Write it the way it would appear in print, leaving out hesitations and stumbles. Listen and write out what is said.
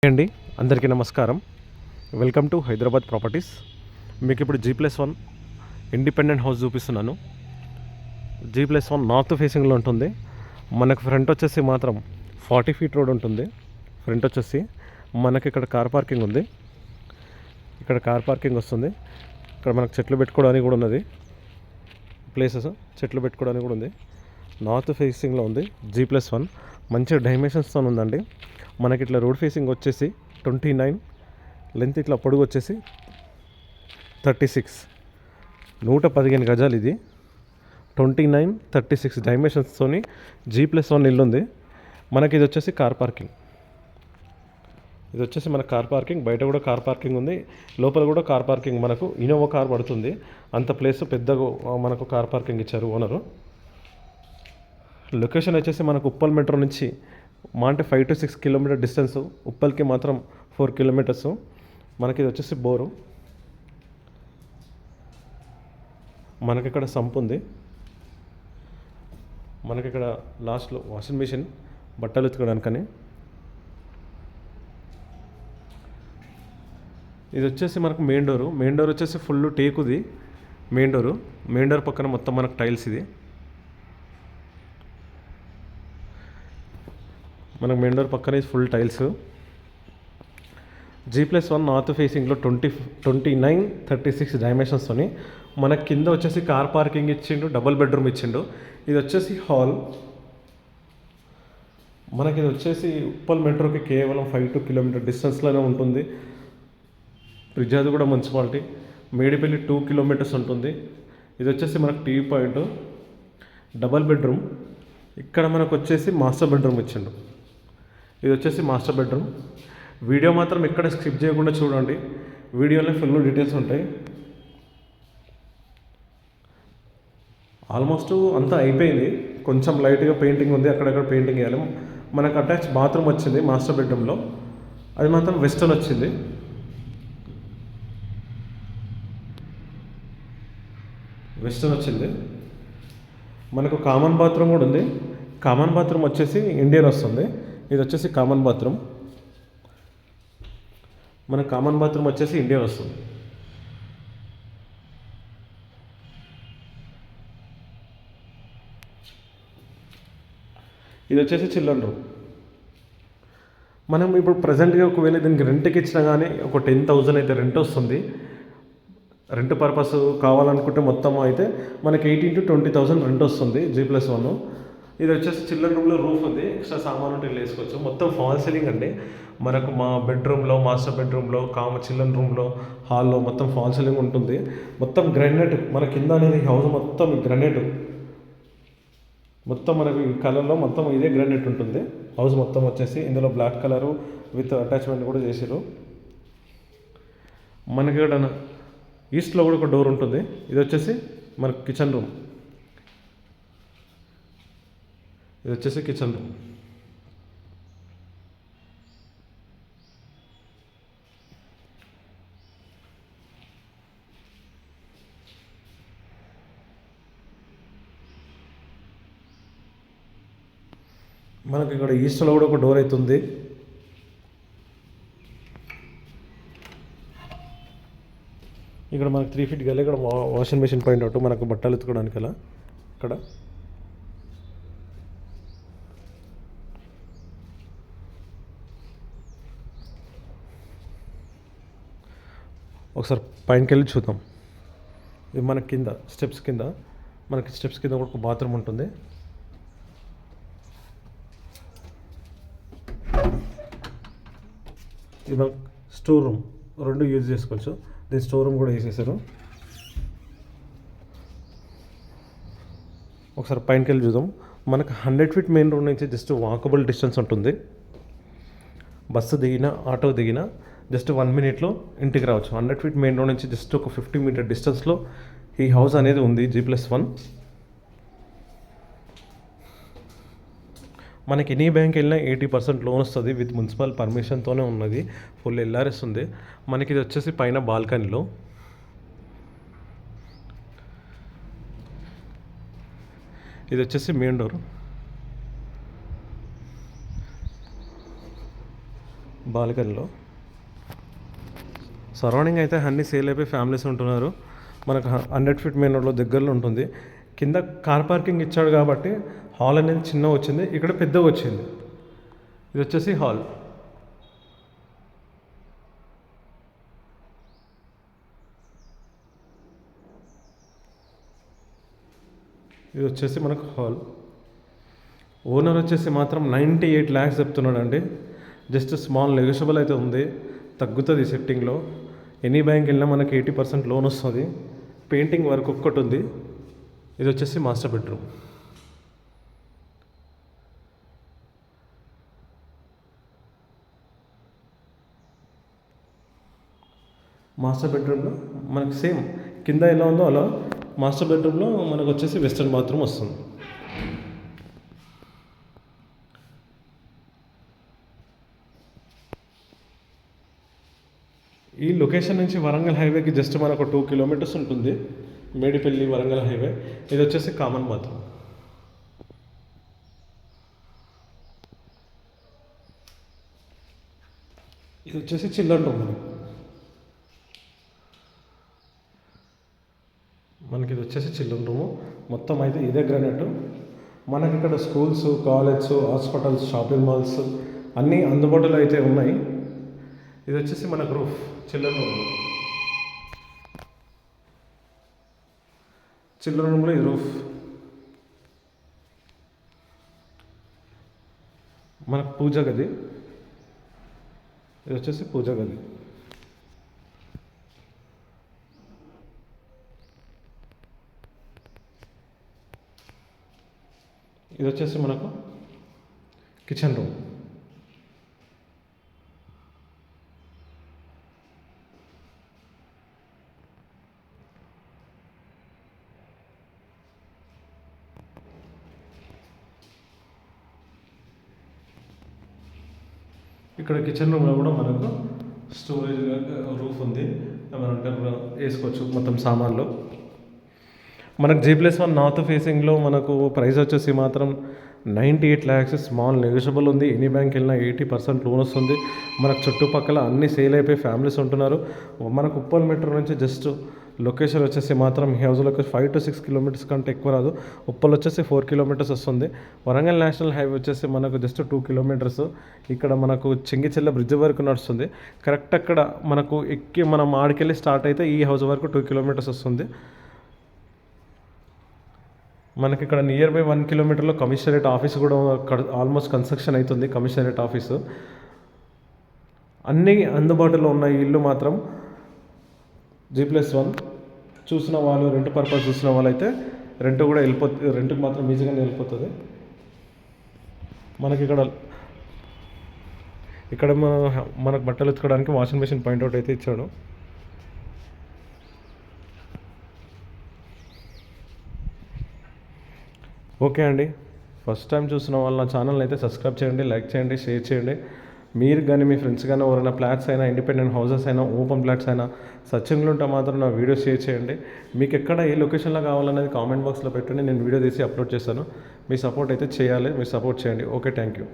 అండి, అందరికీ నమస్కారం. Welcome to Hyderabad properties. మీకు ఇప్పుడు G+1 ఇండిపెండెంట్ హౌస్ చూపిస్తున్నాను. G+1 నార్త్ ఫేసింగ్లో ఉంటుంది. మనకు ఫ్రంట్ వచ్చేసి మాత్రం 40 ఫీట్ రోడ్ ఉంటుంది. ఫ్రంట్ వచ్చేసి మనకి ఇక్కడ కార్ పార్కింగ్ ఉంది. ఇక్కడ కార్ పార్కింగ్ వస్తుంది. ఇక్కడ మనకు చెట్లు పెట్టుకోవడానికి కూడా ఉన్నది. ప్లేసెస్ చెట్లు పెట్టుకోవడానికి కూడా ఉంది. నార్త్ ఫేసింగ్లో ఉంది. G+1 మంచి డైమెన్షన్స్తో ఉందండి. మనకి ఇట్లా రోడ్ ఫేసింగ్ వచ్చేసి 29, లెంత్ ఇట్లా పొడుగు వచ్చేసి 36, 115 గజాలు. ఇది 29, 36 డైమెన్షన్స్తోని G+1 ఇల్లు ఉంది. మనకి ఇది వచ్చేసి కార్ పార్కింగ్. ఇది వచ్చేసి మన కార్ పార్కింగ్. బయట కూడా కార్ పార్కింగ్ ఉంది, లోపల కూడా కార్ పార్కింగ్. మనకు ఇన్నోవా కార్ పడుతుంది. అంత ప్లేస్ పెద్దగా మనకు కార్ పార్కింగ్ ఇచ్చారు ఓనరు. లొకేషన్ వచ్చేసి మనకు ఉప్పల్ మెట్రో నుంచి అంటే 5 to 6 కిలోమీటర్ డిస్టెన్స్. ఉప్పల్కి మాత్రం 4 కిలోమీటర్స్. మనకి ఇది వచ్చేసి బోరు. మనకి ఇక్కడ సంప్ ఉంది. మనకి ఇక్కడ లాస్ట్లో వాషింగ్ మిషన్, బట్టలు ఉతకడానికని. ఇది వచ్చేసి మనకు మెయిన్ డోరు. మెయిన్ డోర్ వచ్చేసి ఫుల్ టేకుది మెయిన్ డోరు. మెయిన్ డోర్ పక్కన మొత్తం మనకు టైల్స్. ఇది మనకు మెయిన్ డోర్ పక్కనే ఫుల్ టైల్స్. G+1 నార్త్ ఫేసింగ్లో 29, 36 డైమెన్షన్స్తోని మనకి కింద వచ్చేసి కార్ పార్కింగ్ ఇచ్చిండు, డబుల్ బెడ్రూమ్ ఇచ్చిండు. ఇది వచ్చేసి హాల్. మనకి ఇది వచ్చేసి ఉప్పల్ మెట్రోకి కేవలం 5 to కిలోమీటర్ డిస్టెన్స్లోనే ఉంటుంది. రిజాదుగూడ మున్సిపాలిటీ. మేడిపల్లి 2 కిలోమీటర్స్ ఉంటుంది. ఇది వచ్చేసి మనకు టీ పాయింట్, డబల్ బెడ్రూమ్. ఇక్కడ మనకు వచ్చేసి మాస్టర్ బెడ్రూమ్ ఇచ్చిండు. ఇది వచ్చేసి మాస్టర్ బెడ్రూమ్. వీడియో మాత్రం ఎక్కడ స్కిప్ చేయకుండా చూడండి. వీడియోలో ఫుల్ డీటెయిల్స్ ఉంటాయి. ఆల్మోస్ట్ అంతా అయిపోయింది. కొంచెం లైట్గా పెయింటింగ్ ఉంది, అక్కడక్కడ పెయింటింగ్ వేయాలి. మనకు అటాచ్ బాత్రూమ్ వచ్చింది మాస్టర్ బెడ్రూమ్లో. అది మాత్రం వెస్టర్న్ వచ్చింది. మనకు కామన్ బాత్రూమ్ కూడా ఉంది. కామన్ బాత్రూమ్ వచ్చేసి ఇండియన్ వస్తుంది. ఇది వచ్చేసి కామన్ బాత్రూమ్. మన కామన్ బాత్రూమ్ వచ్చేసి ఇండియన్ వస్తుంది. ఇది వచ్చేసి చిల్డ్రన్ రూమ్. మనం ఇప్పుడు ప్రజెంట్గా ఒకవేళ దీనికి రెంట్కి ఇచ్చినా కానీ ఒక 10,000 అయితే రెంట్ వస్తుంది. రెంట్ పర్పస్ కావాలనుకుంటే మొత్తం అయితే మనకి 18 to 20,000 రెంట్ వస్తుంది G+1. ఇది వచ్చేసి చిల్డ్రన్ రూమ్లో రూఫ్ ఉంది. ఎక్స్ట్రా సామాన్ ఉంటే వేసుకోవచ్చు. మొత్తం ఫాల్ సీలింగ్ అండి. మనకు మా బెడ్రూమ్లో, మాస్టర్ బెడ్రూమ్లో, చిల్డ్రన్ రూమ్లో, హాల్లో మొత్తం ఫాల్ సీలింగ్ ఉంటుంది. మొత్తం గ్రానైట్. మన కింద అనేది హౌస్ మొత్తం గ్రానైట్. మొత్తం మనకి కలర్లో మొత్తం ఇదే గ్రానైట్ ఉంటుంది. హౌస్ మొత్తం వచ్చేసి ఇందులో బ్లాక్ కలరు విత్ అటాచ్మెంట్ కూడా చేసారు. మనకి ఇక్కడ ఈస్ట్లో కూడా ఒక డోర్ ఉంటుంది. ఇది వచ్చేసి మనకు కిచెన్ రూమ్. ఇది వచ్చేసి కిచెన్ రూమ్. మనకి ఇక్కడ ఈస్ట్లో కూడా ఒక డోర్ అవుతుంది. ఇక్కడ మనకు 3 feet గల ఇక్కడ వాషింగ్ మెషిన్ పాయింట్ అవుట్ మనకు బట్టలు ఎత్తుకోవడానికి. అలా ఇక్కడ ఒకసారి పైనకి వెళ్ళి చూద్దాం. ఇది మన కింద స్టెప్స్ కింద కూడా ఒక బాత్రూమ్ ఉంటుంది. ఇది మన స్టోర్ రూమ్. 2 యూజ్ చేసుకోవచ్చు. దీని స్టోర్ రూమ్ కూడా వేసేసారు. ఒకసారి పైనకి వెళ్ళి చూద్దాం. మనకు 100 feet మెయిన్ రోడ్ నుంచి జస్ట్ వాకబుల్ డిస్టెన్స్ ఉంటుంది. బస్సు దిగినా, ఆటో దిగినా జస్ట్ 1 minute ఇంటికి రావచ్చు. 100 feet మెయిన్ రోడ్ నుంచి జస్ట్ ఒక 50 meter డిస్టెన్స్లో ఈ హౌస్ అనేది ఉంది G+1. మనకి ఎనీ బ్యాంక్ వెళ్ళినా 80% లోన్ వస్తుంది. విత్ మున్సిపల్ పర్మిషన్తోనే ఉన్నది. ఫుల్ LRS ఉంది. మనకి ఇది వచ్చేసి పైన బాల్కనీలో. ఇది వచ్చేసి మెయిన్ డోర్. బాల్కనీలో. సరౌండింగ్ అయితే అన్ని సేల్ అయిపోయి ఫ్యామిలీస్ ఉంటున్నారు. మనకు 100 ఫీట్ మెయిన్ రోడ్లో దగ్గరలో ఉంటుంది. కింద కార్ పార్కింగ్ ఇచ్చాడు కాబట్టి హాల్ అనేది చిన్నగా వచ్చింది, ఇక్కడ పెద్దగా వచ్చింది. ఇది వచ్చేసి హాల్. ఇది వచ్చేసి మనకు హాల్. ఓనర్ వచ్చేసి మాత్రం 98 lakhs చెప్తున్నాడండి. జస్ట్ స్మాల్ నెగోషియబుల్ అయితే ఉంది, తగ్గుతుంది సెట్టింగ్లో. ఎనీ బ్యాంక్ వెళ్ళినా మనకి 80% లోన్ వస్తుంది. పెయింటింగ్ వర్క్ ఒక్కటి ఉంది. ఇది వచ్చేసి మాస్టర్ బెడ్రూమ్. మాస్టర్ బెడ్రూమ్లో మనకు సేమ్ కింద ఎలా ఉందో అలా మాస్టర్ బెడ్రూమ్లో మనకు వచ్చేసి వెస్టర్న్ బాత్రూమ్ వస్తుంది. ఈ లొకేషన్ నుంచి వరంగల్ హైవేకి జస్ట్ మనకు 2 kilometers ఉంటుంది. మేడిపల్లి వరంగల్ హైవే. ఇది వచ్చేసి కామన్ బాత్రూమ్. ఇది వచ్చేసి చిల్డ్రన్ రూమ్. మనకి ఇది వచ్చేసి చిల్డ్రన్ రూము. మొత్తం అయితే ఇదే గ్రానైట్. మనకి ఇక్కడ schools, college, hospitals, shopping malls అన్నీ అందుబాటులో అయితే ఉన్నాయి. ఇది వచ్చేసి మనకు రూఫ్ చిల్డ్రన్ రూమ్. చిల్డ్రన్ రూమ్లో ఇది రూఫ్. మనకు పూజ గది. ఇది వచ్చేసి పూజ గది. ఇది వచ్చేసి మనకు కిచెన్ రూమ్. ఇక్కడ కిచెన్ రూమ్లో కూడా మనకు స్టోరేజ్ రూఫ్ ఉంది, ఏమంటే వేసుకోవచ్చు మొత్తం సామాన్లు. మనకు G+1 నార్త్ ఫేసింగ్లో మనకు ప్రైస్ వచ్చేసి మాత్రం 98 lakhs. స్మాల్ నెగోషియబుల్ ఉంది. ఎనీ బ్యాంక్ వెళ్ళినా 80% లోన్ వస్తుంది. మనకు చుట్టుపక్కల అన్ని సేల్ అయిపోయి ఫ్యామిలీస్ ఉంటున్నారు. మనకు ఉప్పల్ మెట్రో నుంచి జస్ట్ లొకేషన్ వచ్చేసి మాత్రం ఈ హౌస్లోకి 5 to 6 kilometers కంటే ఎక్కువ రాదు. ఉప్పల్ వచ్చేసి 4 kilometers వస్తుంది. వరంగల్ నేషనల్ హైవే వచ్చేసి మనకు జస్ట్ 2 kilometers. ఇక్కడ మనకు చెంగిచెల్ల బ్రిడ్జ్ వరకు నడుస్తుంది. కరెక్ట్ అక్కడ మనకు ఎక్కి మనం ఆడికెళ్ళి స్టార్ట్ అయితే ఈ హౌస్ వరకు 2 kilometers వస్తుంది. మనకి ఇక్కడ నియర్ బై 1 kilometerలో కమిషనరేట్ ఆఫీస్ కూడా ఆల్మోస్ట్ కన్స్ట్రక్షన్ అవుతుంది. కమిషనరేట్ ఆఫీసు అన్నీ అందుబాటులో ఉన్న ఇల్లు మాత్రం G+1 చూసిన వాళ్ళు, రెంట్ పర్పస్ చూసిన వాళ్ళు అయితే రెంట్ కూడా వెళ్ళిపోతుంది. రెంట్కి మాత్రం ఈజీగానే వెళ్ళిపోతుంది. మనకి ఇక్కడ మనకు బట్టలు ఉతకడానికి వాషింగ్ మెషిన్ పాయింట్అవుట్ అయితే ఇచ్చాడు. ఓకే అండి, ఫస్ట్ టైం చూసిన వాళ్ళు నా ఛానల్ అయితే సబ్స్క్రైబ్ చేయండి, లైక్ చేయండి, షేర్ చేయండి. మీరు కానీ మీ ఫ్రెండ్స్ కానీ ఎవరైనా ఫ్లాట్స్ అయినా, ఇండిపెండెంట్ హౌసెస్ అయినా, ఓపెన్ ఫ్లాట్స్ అయినా సర్చింగ్లో ఉంటే మాత్రం నా వీడియో షేర్ చేయండి. మీకు ఎక్కడ ఏ లొకేషన్లో కావాలనేది కామెంట్ బాక్స్లో పెట్టండి, నేను వీడియో తీసి అప్లోడ్ చేస్తాను. మీ సపోర్ట్ అయితే చేయాలి, మీరు సపోర్ట్ చేయండి. Okay, thank you.